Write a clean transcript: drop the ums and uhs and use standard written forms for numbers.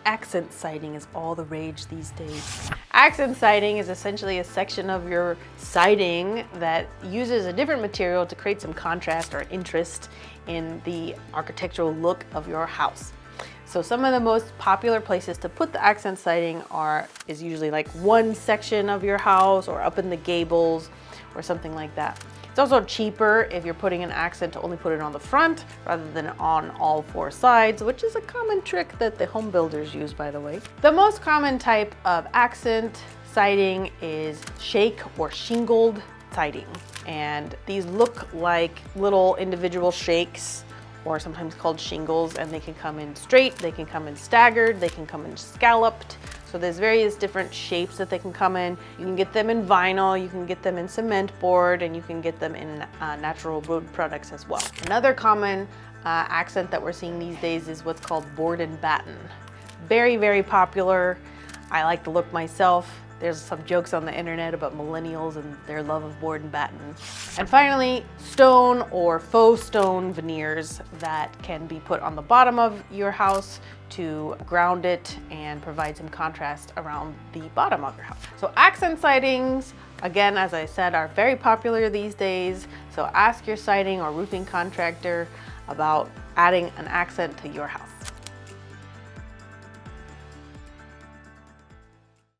accent siding is all the rage these days. Accent siding is essentially a section of your siding that uses a different material to create some contrast or interest in the architectural look of your house. So some of the most popular places to put the accent siding is usually like one section of your house or up in the gables or something like that. It's also cheaper if you're putting an accent to only put it on the front rather than on all four sides, which is a common trick that the home builders use, by the way. The most common type of accent siding is shake or shingled siding. And these look like little individual shakes, or sometimes called shingles, and they can come in straight, they can come in staggered, they can come in scalloped. So there's various different shapes that they can come in. You can get them in vinyl, you can get them in cement board, and you can get them in natural wood products as well. Another common accent that we're seeing these days is what's called board and batten. Very, very popular. I like the look myself. There's some jokes on the internet about millennials and their love of board and batten. And finally, stone or faux stone veneers that can be put on the bottom of your house to ground it and provide some contrast around the bottom of your house. So accent sidings, again, as I said, are very popular these days. So ask your siding or roofing contractor about adding an accent to your house.